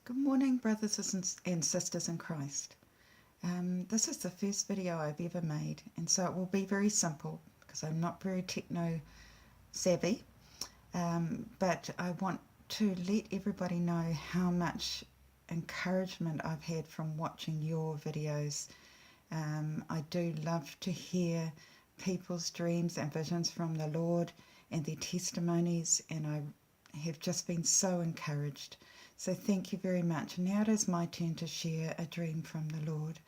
Good morning, brothers and sisters in Christ. This is the first video I've ever made, and so it will be very simple because I'm not very techno savvy. But I want to let everybody know how much encouragement I've had from watching your videos. I do love to hear people's dreams and visions from the Lord and their testimonies, and I have just been so encouraged. So thank you very much. Now it is my turn to share a dream from the Lord.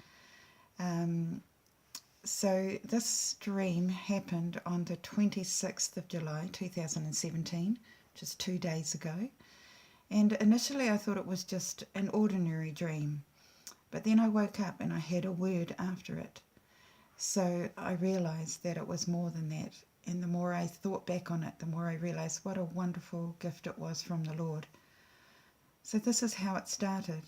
So this dream happened on the 26th of July 2017, just 2 days ago. And initially I thought it was just an ordinary dream. But then I woke up and I had a word after it. So I realized that it was more than that. And the more I thought back on it, the more I realized what a wonderful gift it was from the Lord. So this is how it started.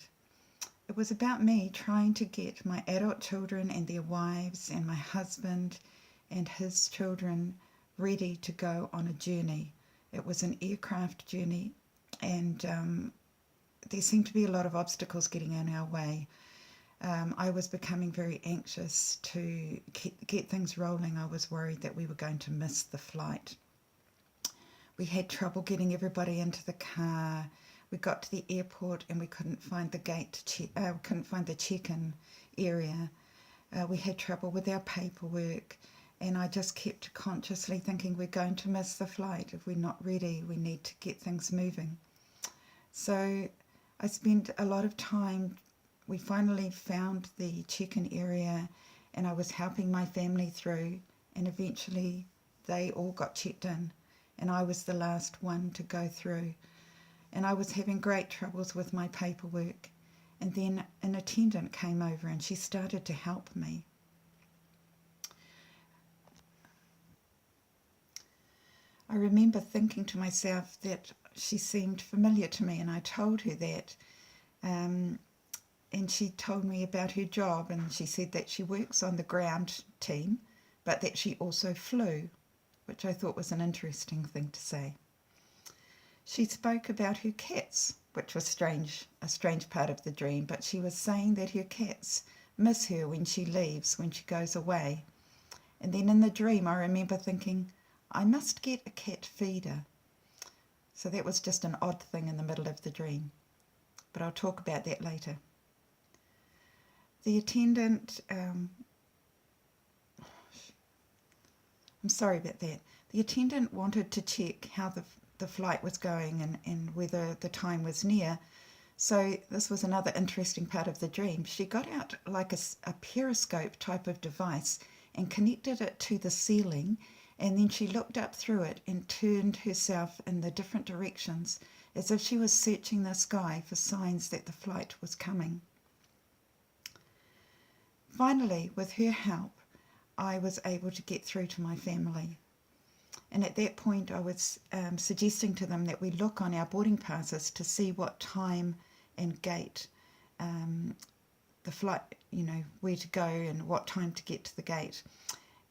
It was about me trying to get my adult children and their wives and my husband and his children ready to go on a journey. It was an aircraft journey, and there seemed to be a lot of obstacles getting in our way. I was becoming very anxious to get things rolling. I was worried that we were going to miss the flight. We had trouble getting everybody into the car. We got to the airport and we couldn't find the gate to couldn't find the check-in area. We had trouble with our paperwork, and I just kept consciously thinking we're going to miss the flight. If we're not ready, we need to get things moving. So I spent a lot of time. We finally found the check-in area, and I was helping my family through, and eventually they all got checked in, and I was the last one to go through. And I was having great troubles with my paperwork. And then an attendant came over and she started to help me. I remember thinking to myself that she seemed familiar to me, and I told her that. And she told me about her job, and she said that she works on the ground team, but that she also flew, which I thought was an interesting thing to say. She spoke about her cats, which was a strange part of the dream, but she was saying that her cats miss her when she leaves, when she goes away. And then in the dream, I remember thinking, I must get a cat feeder. So that was just an odd thing in the middle of the dream. But I'll talk about that later. The attendant, I'm sorry about that. The attendant wanted to check how the flight was going and whether the time was near. So this was another interesting part of the dream. She got out like a periscope type of device and connected it to the ceiling, and then she looked up through it and turned herself in the different directions as if she was searching the sky for signs that the flight was coming. Finally, with her help, I was able to get through to my family. And at that point, I was suggesting to them that we look on our boarding passes to see what time and gate the flight, where to go and what time to get to the gate.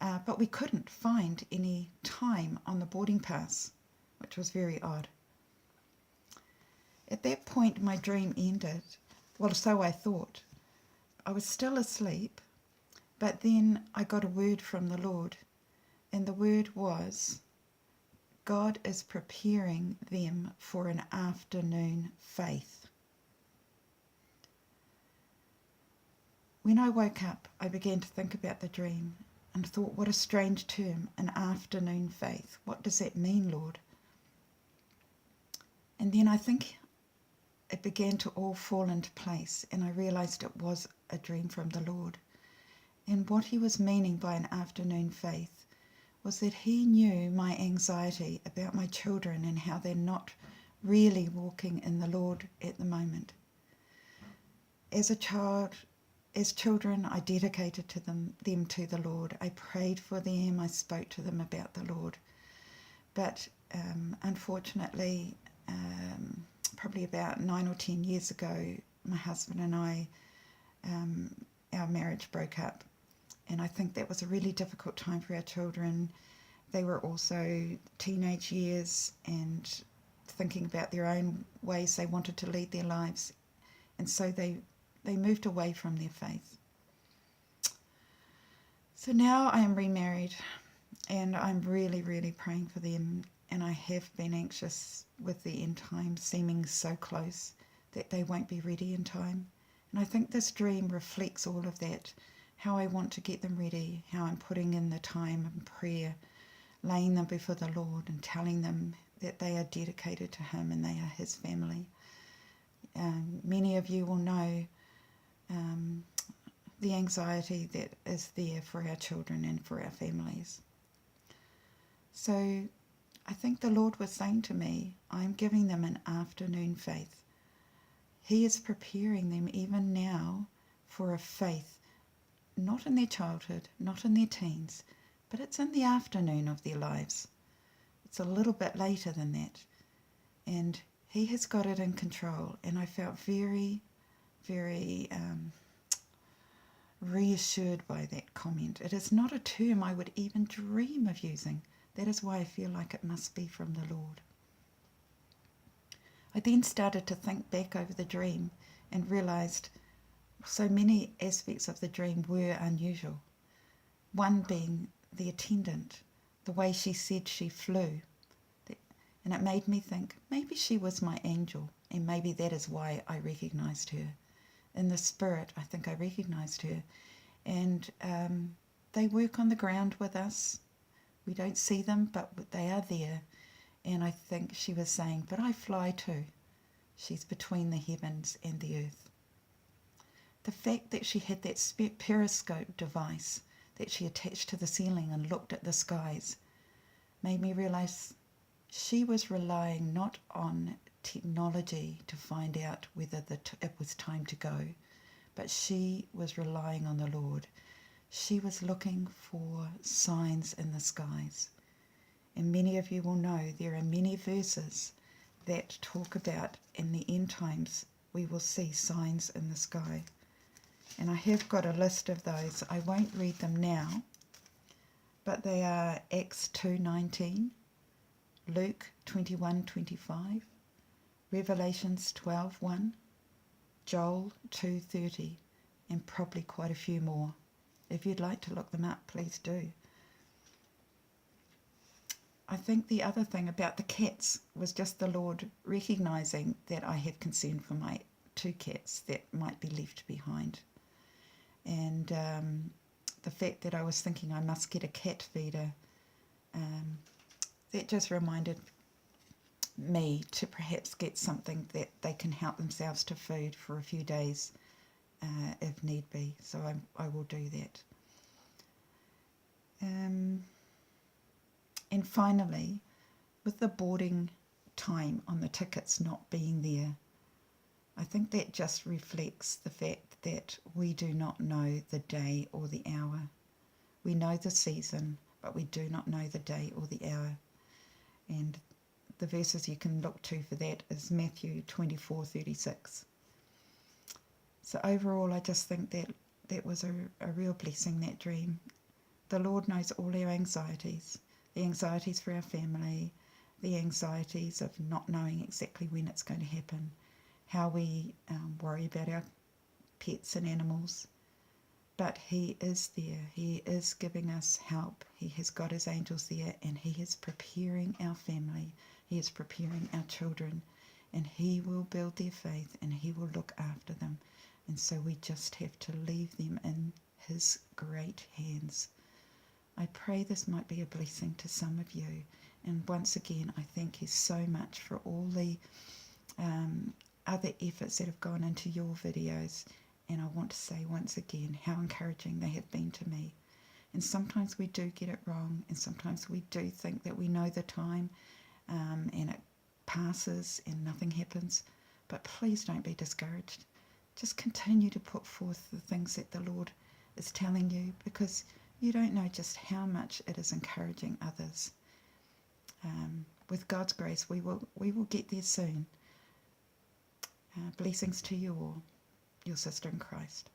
But we couldn't find any time on the boarding pass, which was very odd. At that point, my dream ended. Well, so I thought. I was still asleep, but then I got a word from the Lord, and the word was, God is preparing them for an afternoon faith. When I woke up, I began to think about the dream and thought, what a strange term, an afternoon faith. What does that mean, Lord? And then I think it began to all fall into place, and I realized it was a dream from the Lord. And what he was meaning by an afternoon faith was that he knew my anxiety about my children and how they're not really walking in the Lord at the moment. As children, I dedicated to them to the Lord. I prayed for them. I spoke to them about the Lord. But unfortunately, probably about 9 or 10 years ago, my husband and I, our marriage broke up. And I think that was a really difficult time for our children. They were also teenage years and thinking about their own ways they wanted to lead their lives. And so they moved away from their faith. So now I am remarried, and I'm really, really praying for them. And I have been anxious with the end time seeming so close that they won't be ready in time. And I think this dream reflects all of that, how I want to get them ready, how I'm putting in the time and prayer, laying them before the Lord and telling them that they are dedicated to Him and they are His family. Many of you will know the anxiety that is there for our children and for our families. So I think the Lord was saying to me, I'm giving them an afternoon faith. He is preparing them even now for a faith, not in their childhood, not in their teens, but it's in the afternoon of their lives. It's a little bit later than that. And He has got it in control. And I felt very, very reassured by that comment. It is not a term I would even dream of using. That is why I feel like it must be from the Lord. I then started to think back over the dream and realised so many aspects of the dream were unusual. One being the attendant, the way she said she flew. And it made me think, maybe she was my angel, and maybe that is why I recognised her. In the spirit, I think I recognised her. And they work on the ground with us. We don't see them, but they are there. And I think she was saying, but I fly too. She's between the heavens and the earth. The fact that she had that periscope device that she attached to the ceiling and looked at the skies made me realise she was relying not on technology to find out whether it was time to go, but she was relying on the Lord. She was looking for signs in the skies. And many of you will know there are many verses that talk about in the end times we will see signs in the sky. And I have got a list of those. I won't read them now, but they are Acts 2:19, Luke 21:25, Revelations 12:1, Joel 2:30, and probably quite a few more. If you'd like to look them up, please do. I think the other thing about the cats was just the Lord recognising that I have concern for my 2 cats that might be left behind. And the fact that I was thinking I must get a cat feeder, that just reminded me to perhaps get something that they can help themselves to food for a few days if need be. So I will do that. And finally, with the boarding time on the tickets not being there, I think that just reflects the fact that we do not know the day or the hour. We know the season, but we do not know the day or the hour. And the verses you can look to for that is Matthew 24:36. So overall, I just think that was a real blessing, that dream. The Lord knows all our anxieties, the anxieties for our family, the anxieties of not knowing exactly when it's going to happen, how we worry about our pets and animals. But He is there. He is giving us help. He has got His angels there, and He is preparing our family. He is preparing our children, and He will build their faith, and He will look after them. And so we just have to leave them in His great hands. I pray this might be a blessing to some of you. And once again, I thank you so much for all the other efforts that have gone into your videos. And I want to say once again how encouraging they have been to me. And sometimes we do get it wrong, and sometimes we do think that we know the time, and it passes and nothing happens. But please don't be discouraged. Just continue to put forth the things that the Lord is telling you, because you don't know just how much it is encouraging others. With God's grace, we will get there soon. Blessings to you all, your sister in Christ.